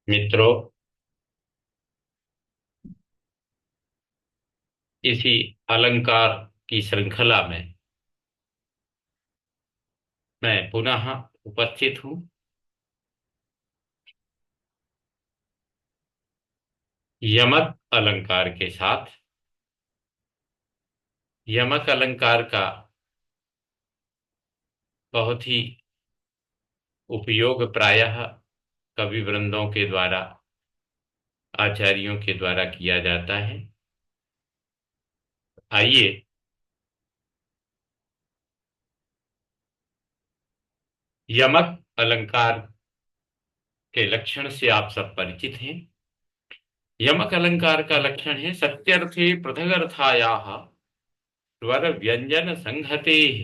मित्रों, इसी अलंकार की श्रृंखला में मैं पुनः उपस्थित हूँ। यमक अलंकार के साथ। यमक अलंकार का बहुत ही उपयोग प्रायः कवि वृंदों के द्वारा, आचार्यों के द्वारा किया जाता है। आइए, यमक अलंकार के लक्षण से आप सब परिचित हैं। यमक अलंकार का लक्षण है सत्यर्थे पृथगर्थायाः स्वर व्यंजन संहतेः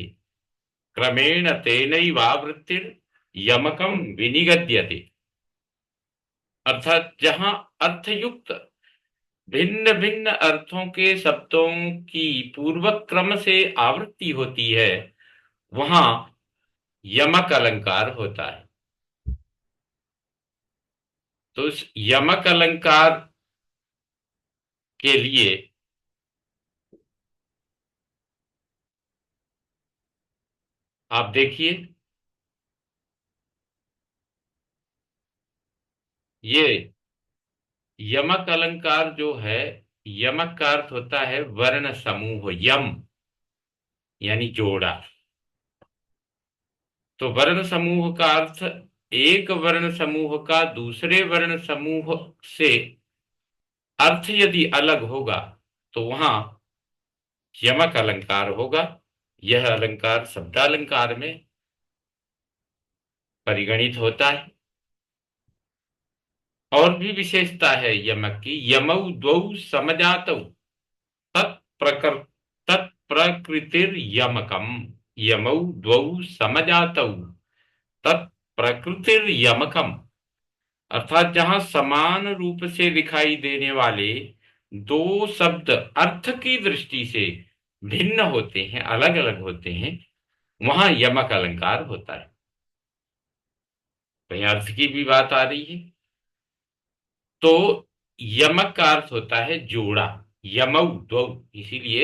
क्रमेण तेनैवावृत्तिर यमकम विनिगद्यते। अर्थात जहां अर्थयुक्त भिन्न भिन्न अर्थों के शब्दों की पूर्वक क्रम से आवृत्ति होती है, वहां यमक अलंकार होता है। तो इस यमक अलंकार के लिए आप देखिए, ये यमक अलंकार जो है, यमक का अर्थ होता है वर्ण समूह। यम यानी जोड़ा। तो वर्ण समूह का अर्थ एक वर्ण समूह का दूसरे वर्ण समूह से अर्थ यदि अलग होगा तो वहां यमक अलंकार होगा। यह अलंकार शब्दालंकार में परिगणित होता है। और भी विशेषता है यमक की। यमौ द्वौ समजातौ तत्प्रकृ तत्प्रकृतिर यमकम। यमौ द्वौ समजातौ तत्प्रकृतिर यमकम। अर्थात जहां समान रूप से दिखाई देने वाले दो शब्द अर्थ की दृष्टि से भिन्न होते हैं, अलग अलग होते हैं, वहां यमक अलंकार होता है। कहीं अर्थ की भी बात आ रही है तो यमक का अर्थ होता है जोड़ा। यमौ द्वौ, इसीलिए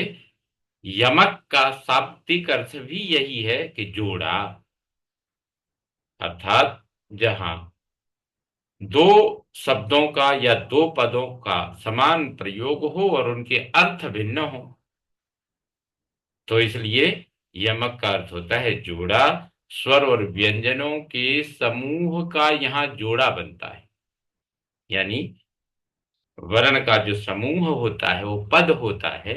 यमक का शाब्दिक अर्थ भी यही है कि जोड़ा। अर्थात जहां दो शब्दों का या दो पदों का समान प्रयोग हो और उनके अर्थ भिन्न हो, तो इसलिए यमक का अर्थ होता है जोड़ा। स्वर और व्यंजनों के समूह का यहाँ जोड़ा बनता है। यानी वर्ण का जो समूह होता है वो पद होता है।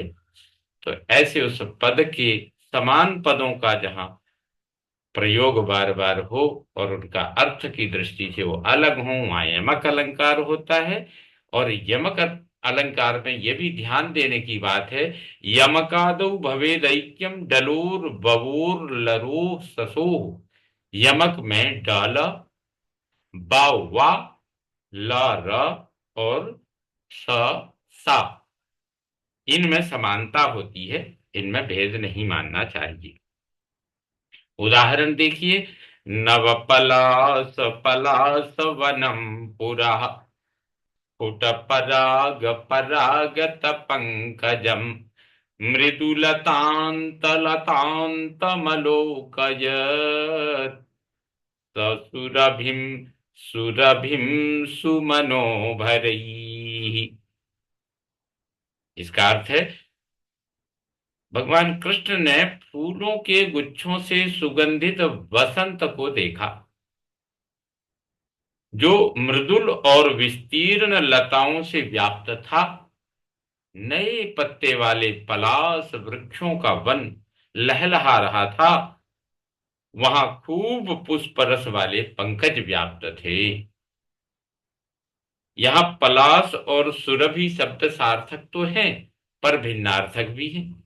तो ऐसे उस पद के समान पदों का जहां प्रयोग बार बार हो और उनका अर्थ की दृष्टि से वो अलग हो, वहां यमक अलंकार होता है। और यमक अलंकार में यह भी ध्यान देने की बात है, यमकादौ भवेदैक्यम डलोर बवोर लरोह ससोह। यमक में डाल, बा वा, ला र और स सा, इनमें समानता होती है। इनमें भेद नहीं मानना चाहिए। उदाहरण देखिए, नवपलास पलास वनम पुरा स्फुट पराग परागत पंकजम मृदुलतांत लतांतमलोकयत् ससुरभिम सुरभिम सुमनोभरैः। इसका अर्थ है, भगवान कृष्ण ने फूलों के गुच्छों से सुगंधित वसंत को देखा, जो मृदुल और विस्तीर्ण लताओं से व्याप्त था। नए पत्ते वाले पलाश वृक्षों का वन लहलहा रहा था। वहां खूब पुष्प रस वाले पंकज व्याप्त थे। यहाँ पलाश और सुरभि शब्द सार्थक तो हैं, पर भिन्नार्थक भी हैं।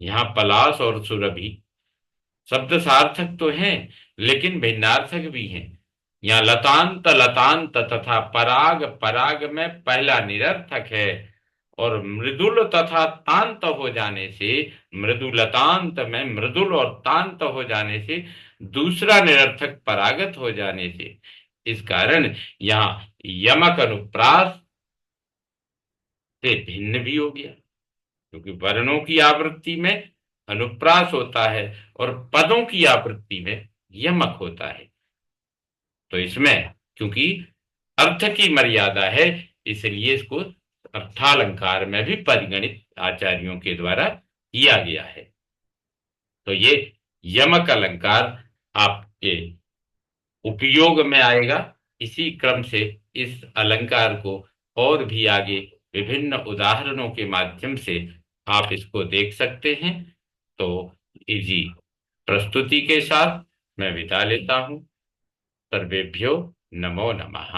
यहाँ पलाश और सुरभि शब्द सार्थक तो हैं, लेकिन भिन्नार्थक भी हैं। यहाँ लतांत लतांत तथा पराग पराग में पहला निरर्थक है, और मृदुल तथा तांत हो जाने से, मृदुलतांत में मृदुल और तांत हो जाने से दूसरा निरर्थक परागत हो जाने से इस कारण यहाँ यमक अनुप्रास से भिन्न भी हो गया, क्योंकि वर्णों की आवृत्ति में अनुप्रास होता है और पदों की आवृत्ति में यमक होता है। तो इसमें क्योंकि अर्थ की मर्यादा है, इसलिए इसको अर्थालंकार में भी परिगणित आचार्यों के द्वारा किया गया है। तो ये यमक अलंकार आपके उपयोग में आएगा। इसी क्रम से इस अलंकार को और भी आगे विभिन्न उदाहरणों के माध्यम से आप इसको देख सकते हैं। तो इसी प्रस्तुति के साथ मैं विदा लेता हूं। सर्वेभ्यो नमो नमः।